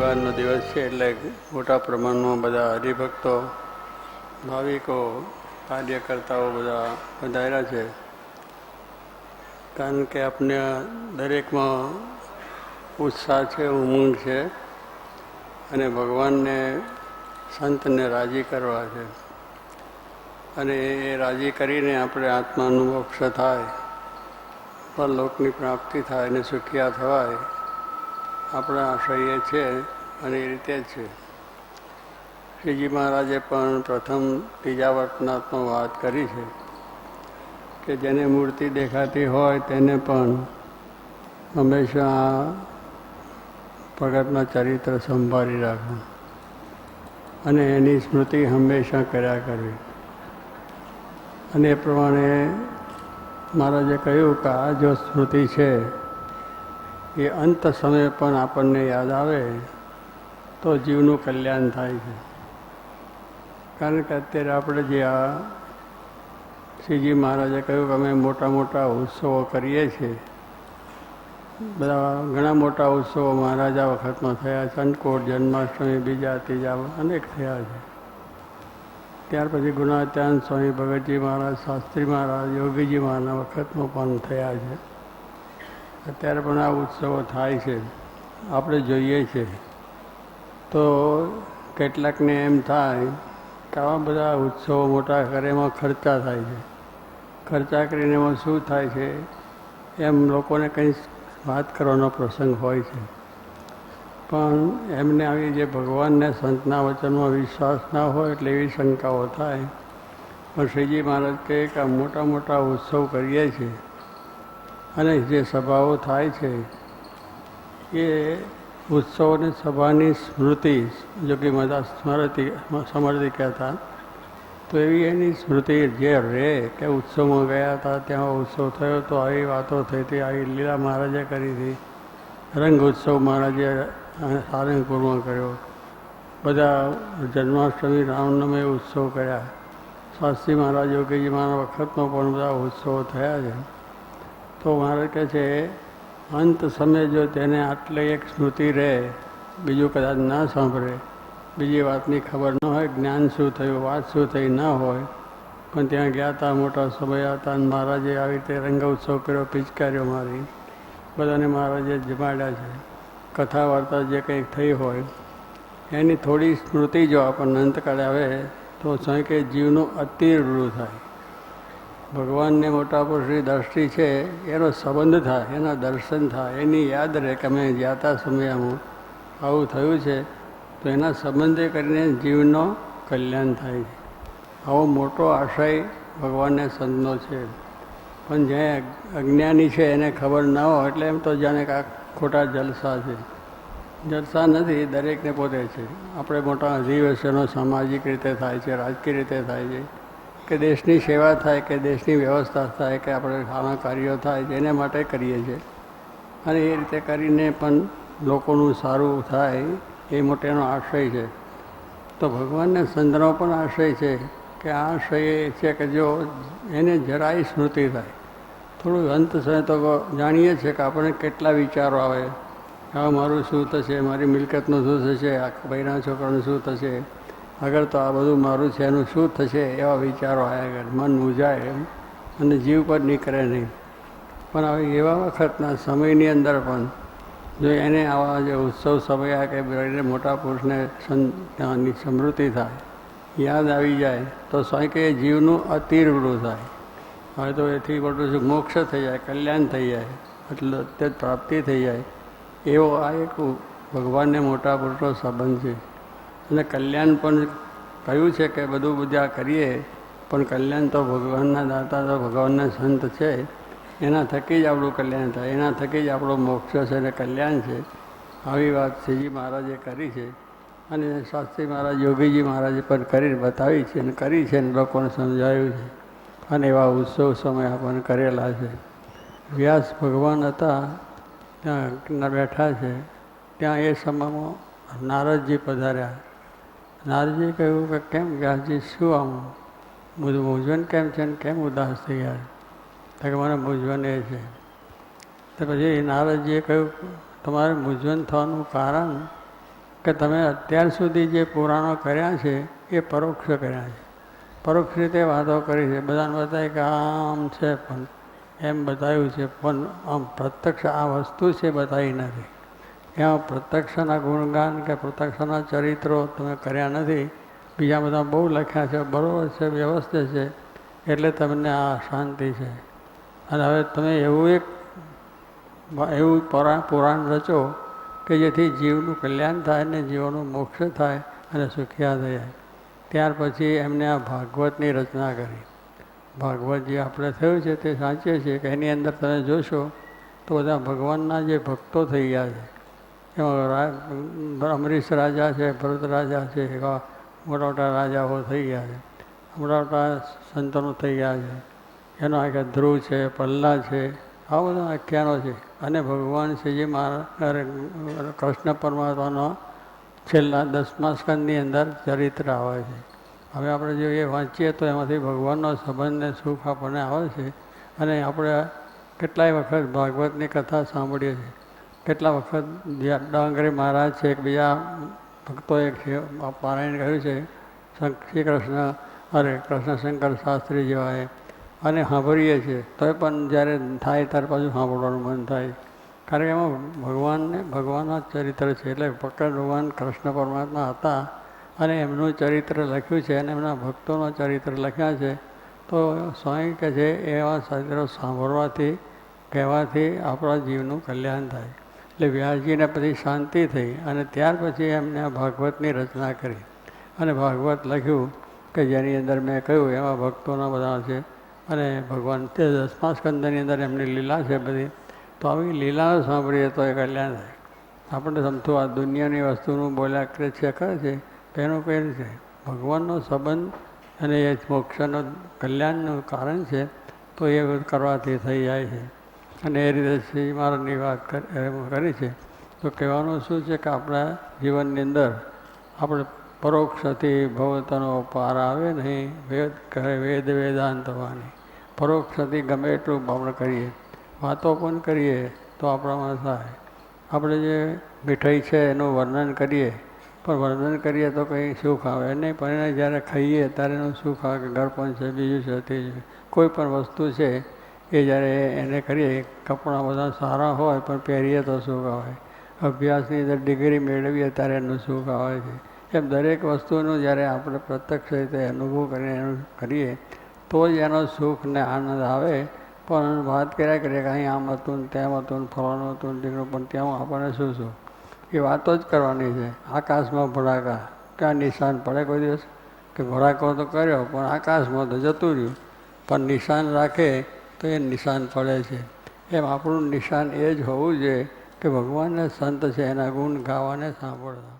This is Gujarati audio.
રવિવારનો દિવસ છે એટલે મોટા પ્રમાણમાં બધા હરિભક્તો, ભાવિકો, કાર્યકર્તાઓ બધા વધાર્યા છે. કારણ કે આપણે દરેકમાં ઉત્સાહ છે, ઉમંગ છે અને ભગવાનને, સંતને રાજી કરવા છે. અને એ રાજી કરીને આપણે આત્માનું મોક્ષ થાય, પરલોકની પ્રાપ્તિ થાય અને સુખિયા થવાય, આપણા આશય છે અને એ રીતે જ છે. શ્રીજી મહારાજે પણ પ્રથમ ત્રીજા વર્તનાત્મા વાત કરી છે કે જેને મૂર્તિ દેખાતી હોય તેને પણ હંમેશા ભગતના ચરિત્ર સંભાળી રાખવું અને એની સ્મૃતિ હંમેશા કર્યા કરવી. અને એ પ્રમાણે મહારાજે કહ્યું કે આ જો સ્મૃતિ છે એ અંત સમયે પણ આપણને યાદ આવે તો જીવનું કલ્યાણ થાય છે. કારણ કે અત્યારે આપણે જે આ શ્રીજી મહારાજે કહ્યું કે અમે મોટા મોટા ઉત્સવો કરીએ છીએ, બધા ઘણા મોટા ઉત્સવો મહારાજા વખતમાં થયા છે. અંકકોટ, જન્માષ્ટમી, બીજા ત્રીજા અનેક થયા છે. ત્યાર પછી ગુણાત્યાન સ્વામી ભગતજી મહારાજ, શાસ્ત્રી મહારાજ, યોગીજી મહારાજના વખતમાં પણ થયા છે. અત્યારે પણ આ ઉત્સવો થાય છે, આપણે જોઈએ છે. તો કેટલાકને એમ થાય કે આવા બધા ઉત્સવો મોટા કરે એમાં ખર્ચા થાય છે. ખર્ચા કરીને એમાં શું થાય છે એમ લોકોને કંઈ વાત કરવાનો પ્રસંગ હોય છે. પણ એમને આવી જે ભગવાનને સંતના વચનમાં વિશ્વાસ ના હોય એટલે એવી શંકાઓ થાય. પણ શ્રીજી મહારાજ કહે કે આ મોટા મોટા ઉત્સવ કરીએ છીએ અને જે સભાઓ થાય છે એ ઉત્સવોની સભાની સ્મૃતિ, જો કે બધા સમર્થી કહેતા, તો એવી એની સ્મૃતિ જે રહે કે ઉત્સવમાં ગયા હતા, ત્યાં ઉત્સવ થયો તો આવી વાતો થઈ હતી, આવી લીલા મહારાજે કરી હતી, રંગ ઉત્સવ મહારાજે સારંગપુરમાં કર્યો, બધા જન્માષ્ટમી, રામનવમી ઉત્સવ કર્યા, શાસ્ત્રી મહારાજ, યોગીજી મહારાજ વખતમાં પણ બધા ઉત્સવો થયા છે. તો મહારાજ કહે છે અંત સમયે જો તેને આટલી એક સ્મૃતિ રહે, બીજું કદાચ ના સાંભળે, બીજી વાતની ખબર ન હોય, જ્ઞાન શું થયું, વાત શું થઈ ના હોય, પણ ત્યાં ગયા હતા, મોટા સમય હતા અને મહારાજે આવી રીતે રંગ ઉત્સવ કર્યો, પિચકારીઓ મારી, બધાને મહારાજે જમાડ્યા છે, કથા વાર્તા જે કંઈક થઈ હોય એની થોડી સ્મૃતિ જો આપણને અંતકાળે આવે તો શું કે જીવનું અતિવૃદ્ધ થાય, ભગવાનને મોટા પુરુષની દ્રષ્ટિ છે એનો સંબંધ થાય, એના દર્શન થાય, એની યાદ રહે કે અમે જ્યાતા સમયમાં આવું થયું છે, તો એના સંબંધે કરીને જીવનો કલ્યાણ થાય છે. આવો મોટો આશય ભગવાનને સંતનો છે. પણ જે અજ્ઞાની છે એને ખબર ના હોય એટલે એમ તો જાણે કે આ ખોટા જલસા છે. જલસા નથી, દરેકને પોતે છે. આપણે મોટા અધિવેશનો સામાજિક રીતે થાય છે, રાજકીય રીતે થાય છે, કે દેશની સેવા થાય, કે દેશની વ્યવસ્થા થાય, કે આપણે સારા કાર્યો થાય, જેને માટે કરીએ છીએ. અને એ રીતે કરીને પણ લોકોનું સારું થાય એ મોટેનો આશય છે. તો ભગવાનને સંતનો પણ આશય છે કે આ આશય એ છે કે જો એને જરાય સ્મૃતિ થાય, થોડું અંત સમય તો જાણીએ છીએ કે આપણને કેટલા વિચારો આવે, હવે મારું શું થશે, મારી મિલકતનું શું થશે, આ ભાઈના છોકરાનું શું થશે, આગળ તો આ બધું મારું છે એનું શું થશે, એવા વિચારો આવ્યા કરે, મન મૂંઝાય એમ અને જીવ પર નીકળે નહીં. પણ હવે એવા વખતના સમયની અંદર પણ જો એને આવા જે ઉત્સવ સમય કે મોટા પુરુષને સંતની સ્મૃતિ થાય, યાદ આવી જાય તો સ્વાય કે જીવનું અતિવૃદ્ધ થાય. હવે તો એથી મોટું મોક્ષ થઈ જાય, કલ્યાણ થઈ જાય, એટલે અત્યંત પ્રાપ્તિ થઈ જાય, એવો આ એક ભગવાનને મોટા પુરુષનો સંબંધ છે. અને કલ્યાણ પણ કહ્યું છે કે બધું બધા કરીએ પણ કલ્યાણ તો ભગવાનના દાતા, તો ભગવાનના સંત છે, એના થકી જ આપણું કલ્યાણ થાય, એના થકી જ આપણો મોક્ષ છે અને કલ્યાણ છે. આવી વાત શ્રીજી મહારાજે કરી છે અને શાસ્ત્રી મહારાજ, યોગીજી મહારાજે પણ કરીને બતાવી છે અને કરી છે અને લોકોને સમજાવ્યું છે. અને એવા ઉત્સવ સમય આપણને કરેલા છે. વ્યાસ ભગવાન હતા ત્યાં બેઠા છે, ત્યાં એ સમયમાં નારદજી પધાર્યા. નારદજી કહ્યું કે કેમ વ્યાસજી, શું આમ મૂંઝવણ કેમ છે ને કેમ ઉદાસ થઈ ગયા? તો કે મને મૂંઝવણ એ છે. તો પછી નારદજીએ કહ્યું તમારે મૂંઝવણ થવાનું કારણ કે તમે અત્યાર સુધી જે પુરાણો કર્યા છે એ પરોક્ષ કર્યા છે. પરોક્ષ રીતે વાતો કરી છે. બધાને બતાવે કે આમ છે, પણ એમ બતાવ્યું છે, પણ આમ પ્રત્યક્ષ આ વસ્તુ છે બતાવી નથી. એમાં પ્રત્યક્ષના ગુણગાન કે પ્રત્યક્ષના ચરિત્રો તમે કર્યા નથી. બીજા બધા બહુ લખ્યા છે, બરાબર છે, વ્યવસ્થિત છે, એટલે તમને આ શાંતિ છે. અને હવે તમે એવું પુરાણ રચો કે જેથી જીવનું કલ્યાણ થાય ને જીવનું મોક્ષ થાય અને સુખિયા થઈ જાય. ત્યાર પછી એમને આ ભાગવતની રચના કરી. ભાગવત જે આપણે થયું છે તે સાચે છે કે એની અંદર તમે જોશો તો બધા ભગવાનના જે ભક્તો થઈ ગયા છે. એમાં અમરીશ રાજા છે, ભરત રાજા છે, એવા મોટા મોટા રાજાઓ થઈ ગયા છે, મોટા મોટા સંતોનો થઈ ગયા છે. એનો આખે ધ્રુવ છે, પ્રહલાદ છે, આ બધા આખ્યાનો છે. અને ભગવાન શ્રીજી મહારાજ કૃષ્ણ પરમાત્માનો છેલ્લા 10મા સ્કંદની અંદર ચરિત્ર આવે છે. હવે આપણે જો એ વાંચીએ તો એમાંથી ભગવાનનો સંબંધને સુખ આપણને આવે છે. અને આપણે કેટલાય વખત ભાગવતની કથા સાંભળીએ છીએ. કેટલા વખત ડાંગરી મહારાજ છે, એક બીજા ભક્તોએ પારાયણ કર્યું છે, શ્રી કૃષ્ણશંકર શાસ્ત્રી જેવાએ, અને સાંભળીએ છીએ તોય પણ જ્યારે થાય ત્યારે પાછું સાંભળવાનું મન થાય. કારણ કે એમાં ભગવાનના ચરિત્ર છે. એટલે ફક્ત ભગવાન કૃષ્ણ પરમાત્મા હતા અને એમનું ચરિત્ર લખ્યું છે અને એમના ભક્તોના ચરિત્ર લખ્યા છે. તો સ્વામી કહે છે એવા ચરિત્રો સાંભળવાથી કહેવાથી આપણા જીવનું કલ્યાણ થાય. એટલે વ્યાસજીને પછી શાંતિ થઈ અને ત્યાર પછી એમને આ ભાગવતની રચના કરી અને ભાગવત લખ્યું કે જેની અંદર મેં કહ્યું એવા ભક્તોના બધા છે. અને ભગવાન તે 10મા સ્કંદની અંદર એમની લીલા છે બધી. તો આવી લીલાઓ સાંભળીએ તો એ કલ્યાણ થાય. આપણે સમજો આ દુનિયાની વસ્તુનું બોલ્યા કરે છે તો એનું કઈ છે ભગવાનનો સંબંધ અને એ મોક્ષનો કલ્યાણનું કારણ છે. તો એ કરવાથી થઈ જાય છે. અને એ રીતે શ્રી મહારાજની વાત કરી છે. તો કહેવાનું શું છે કે આપણા જીવનની અંદર આપણે પરોક્ષથી ભવતનો પાર આવે નહીં. વેદ કહે વેદાંતવાની પરોક્ષથી ગમે એટલું આપણે કરીએ, વાતો પણ કરીએ તો આપણામાં થાય. આપણે જે મીઠાઈ છે એનું વર્ણન કરીએ પણ વર્ણન કરીએ તો કંઈ સુખ આવે નહીં. પણ એને જ્યારે ખાઈએ ત્યારે એનું સુખ આવે કે ગળપણ છે, બીજું છે, ત્રીજું કોઈ પણ વસ્તુ છે એ જ્યારે એને કરીએ. કપડાં બધા સારા હોય પણ પહેરીએ તો સુખ આવે. અભ્યાસની અંદર ડિગ્રી મેળવીએ ત્યારે એનું સુખ આવે છે. એમ દરેક વસ્તુનું જ્યારે આપણે પ્રત્યક્ષ રીતે અનુભવ કરીને એનું કરીએ તો જ એનો સુખ ને આનંદ આવે. પણ વાત કર્યા કરીએ કે અહીં આમ હતું ને તેમ હતું ને ફરવાનું હતું ને દીકરું, પણ ત્યાં આપણને શું શું એ વાતો જ કરવાની છે. આકાશમાં ભડાકા ક્યાં નિશાન પડે કોઈ દિવસ? કે ભડાકો તો કર્યો પણ આકાશમાં તો જતું રહ્યું. પણ નિશાન રાખે તો એ નિશાન પડે છે. એમ આપણું નિશાન એ જ હોવું જોઈએ કે ભગવાનને સંત છે એના ગુણ ગાવાને સાંભળવા.